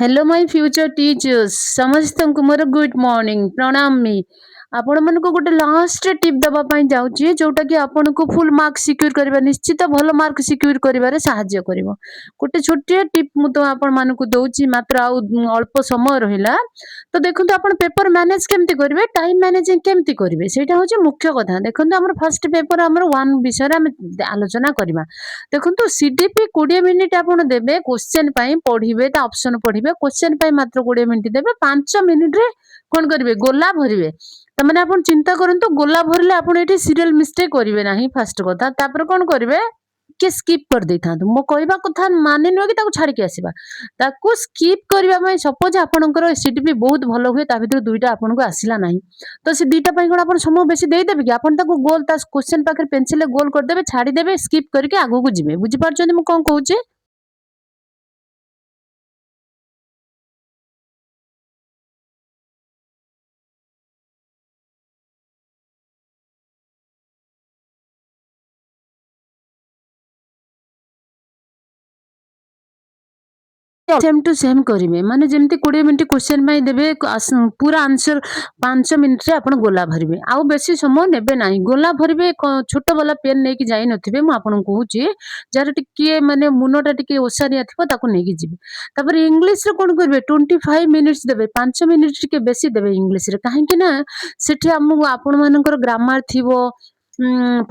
Hello my future teachers समस्त more good morning प्रणाम मी आपण मन को गोटे लास्ट टिप दबा पाई जाउची जोटा कि आपण को फुल मार्क सिक्योर करबा निश्चित भलो मार्क सिक्योर करिवारे सहाय्य करिवो। गोटे छोटे टिप मु तो आपण मन को दउची मात्र आ अल्प समय रहिला तो देखंतु आपण पेपर मैनेज केमती करिवे टाइम मैनेजिंग केमती करिवे सेटा होची मुख्य कथा। देखंतु हमर फर्स्ट पेपर हमर 1 विषय रे हम आलोचना करिवा। देखंतु सीडीपी 20 मिनिट आपण देबे क्वेश्चन पई पढिबे ता ऑप्शन पढिबे क्वेश्चन पई मात्र 20 मिनिट देबे 5 मिनिट रे कोन करिवे गोला भरिवे। त माने आपण चिंता करंतु गोला भरले आपण एठी सीरियल मिस्टेक करिवे नाही फर्स्ट कथा। तापर कोन करिवे के स्किप कर देथांतु मो कहबा कथा माने न कि ताको छाडी के आसीबा ताको स्किप करबा पई सपोज आपनकर सीडीपी बहुत भलो हुए ता भीतर दुईटा आपन को आसीला नाही तो से दुईटा पई कोन आपण समय बेसी देई देबे कि आपण ताको गोल ता क्वेश्चन पाकर पेंसिल गोल कर देबे छाडी देबे स्किप करके आगु को जिवे। बुझी पारछन मु कोन कहूची। सेम टू सेम करिवे माने जेमती 20 मिनिट क्वेश्चन माई देबे पूरा आंसर 5 मिनिट रे आपण गोला भरिवे आउ बेसी समय नेबे नाही। गोला भरिवे छोटो वाला पेन नै कि जाई नथिबे मु आपण कहूची जार टिके माने मुनोटा टिके ओसारिया थिबो ताको नै कि जिवे। तापर इंग्लिश रे कोन करबे 25 मिनिट्स देबे 5 मिनिट टिके बेसी देबे इंग्लिश रे काहे कि ना सेठी हम आपण मानकर ग्रामर थिबो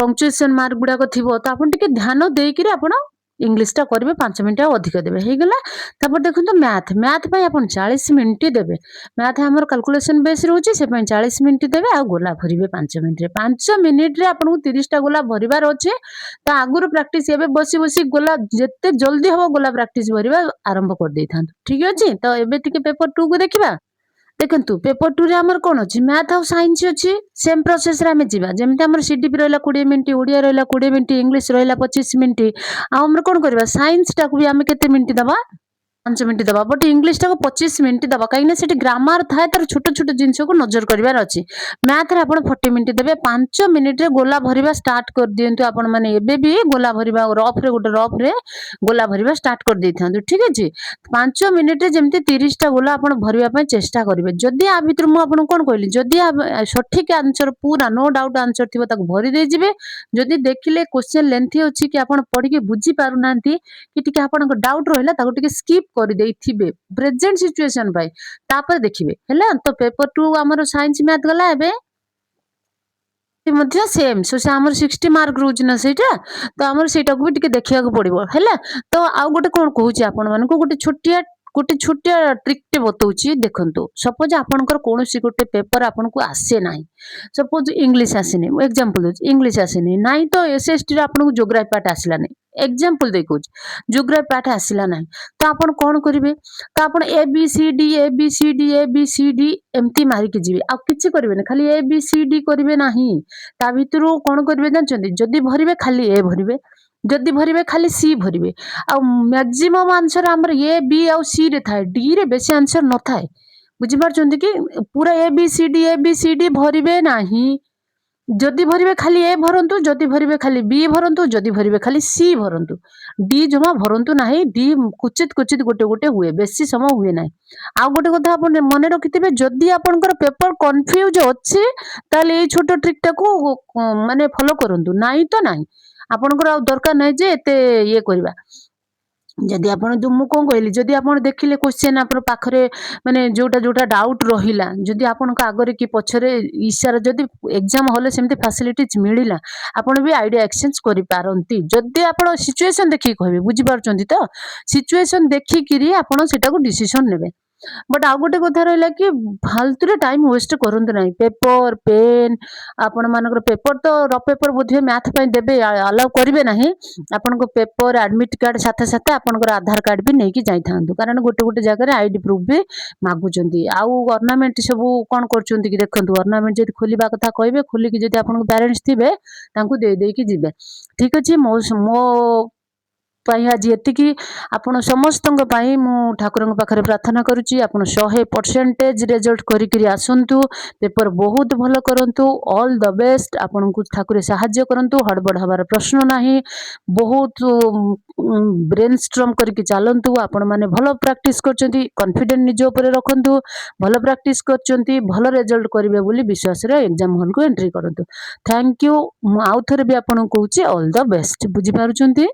पंक्चुएशन मार्क गुडा को थिबो त आपण टिके ध्यान देई कि आपण इंग्लिश टा करिवे 5 मिनिट अधिक देबे हे गेला। तापर देखंतु मैथ मैथ पई आपण 40 मिनिट देबे मैथ हमर कैलकुलेशन बेस रहउची से पई 40 मिनिट देबे आ गोला भरिवे 5 मिनिट रे 5 मिनिट रे आपण को 30 टा गोला भरिबार अछि। ता आगुर प्रैक्टिस एबे बसी बसी गोला जत्ते जल्दी हबो गोला प्रैक्टिस भरिबा आरंभ कर देथांतु ठीक अछि। तो एबे तिके पेपर 2 को देखिबा। देखंतु पेपर 2 रे हमर कोन अछि मैथ और साइंस अछि सेम प्रोसेस रे हमें जिबा जेमते हमर सीडीपी रहला 20 मिनिट ओडिया रहला 20 मिनिट इंग्लिश रहला 25 मिनिट आ हमर कोन करबा साइंस टाको भी हमें केते मिनिट दबा 5 मिनिट दबा बट इंग्लिश टाको 25 मिनिट दबा कहीं सेठी ग्रामर थाए तार छोट छोट जिंस को नजर करिवार अछि। मैथ रे आपण 40 मिनिट देबे 5 मिनिट रे गोला भरिबा स्टार्ट कर दियंतु आपण माने एबे भी गोला भरिबा रफ रे गोटे रफ रे गोला भरिबा स्टार्ट कर देथांतु ठीक अछि। 5 मिनिट रे जेमते 30 टा गोला आपण भरिबा पय चेष्टा करिवे जदि आ भितर मु आपण कोन कहली जदि सठिक आंसर पूरा नो डाउट आंसर थिबो ताको भरि दे जिवे। जदि देखिले क्वेश्चन लेंथी अछि कि आपण पढि के बुझी पारु नांती कि टिके आपण को डाउट रहला ताको टिके स्किप कर देई थिबे प्रेजेंट सिचुएशन पय तापर देखिबे हैला। तो पेपर 2 हमर साइंस मैथ गला एबे मध्य सेम सो से हमर 60 मार्क रोज ना सेटा तो हमर सेटा को भी टिके देखिया को पड़िबो हैला। तो आ गोटे कोन कहूची आपण मन को गोटे छोटिया ट्रिक टे बतौची देखंतु सपोज आपनकर कोनोसी गोटे पेपर आपन को आसे नाही सपोज इंग्लिश आसेनी एग्जांपल दे इंग्लिश आसेनी नाही तो एसएसटी रे आपन को ज्योग्राफी पार्ट आसिला नाही एग्जांपल दे कहूची ज्योग्राफी पार्ट आसिला नाही तो आपन कोन करिवे तो आपन A B C D A B C D A B C D एम्ति मारी के जिवे आ किछि करिवे ना खाली ए बी सी डी करिवे नाही ता भितरु कोन करिवे जानचंदी जदी भरिवे खाली ए भरिवे जदी भरिवे खाली सी भरिवे आ मैक्सिमम आंसर हमर ए बी और सी रे थाए डी रे बेसी आंसर न थाए। बुझी पारछंती कि पूरा ए बी सी डी भरिवे नाही जदी भरिवे खाली ए भरंतु जदी भरिवे खाली बी भरंतु जदी भरिवे खाली सी भरंतु डी जमा भरंतु नाही डी कुचित कुचित गोटे गोटे हुए बेसी समय हुए नाही। आ गोटे कथा आपण मने रखिथिबे जदी आपनकर पेपर कंफ्यूज अछि ताले ए छोटो ट्रिक टाको माने फॉलो करंतु नाही तो नाही आपनकर आ दरकार नाही जे एते ये करबा। जदि आपण जो मु कोन कहली जदि आपण देखिले क्वेश्चन आपन पाखरे माने जोटा जोटा डाउट रहिला जदि आपण को आगरे की पछरे इशारा जदि एग्जाम हॉल सेमते फैसिलिटीज मिलिला आपण भी आइडिया एक्सचेंज करि पारंती जदि आपण सिचुएशन देखि कहबे बुझी पारचंती तो सिचुएशन देखि किरी आपण सेटा को डिसीजन नेबे। बट आ गोटे कथा रहला कि फालतू रे टाइम वेस्ट करंतु नाही पेपर पेन आपण मानकर पेपर तो रफ पेपर बुझे मैथ पय देबे अलाउ करिवे नाही आपण को पेपर एडमिट कार्ड साथे साथे आपण को आधार कार्ड भी नेकी जाई थांतु कारण गोटे गोटे जगह रे आईडी प्रूफ भी मागुचंती आउ ऑर्नामेंट सब कोन करचंती कि देखंतु ऑर्नामेंट जदि खोलिबा कथा कहबे खोली कि जदि आपण को पेरेंट्स थिबे तांको दे दे कि जिबे ठीक अछि। मो आज एतिकी आपण समस्तଙ୍କ ପାଇଁ ମୁଁ ଠାକୁରଙ୍କ ପାଖରେ ପ୍ରାର୍ଥନା କରୁଛି ଆପଣ 100% रिजल्ट करिकरी आसंतु पेपर बहुत भल करंतु ऑल द बेस्ट आपनको ठाकुर सहाय्य करंतु हड़बड़ हबार प्रश्न नाही बहुत ब्रेन स्ट्रॉम करके चलंतु आपण माने भल प्रैक्टिस करचंती कॉन्फिडेंट निज ऊपर रखंतु भल प्रैक्टिस करचंती भल रिजल्ट करिवे बोली विश्वास रे एग्जाम हॉल को एंट्री करंतु थैंक यू मु आउ थरे भी आपन कहूची ऑल द बेस्ट बुझी पारुचंती।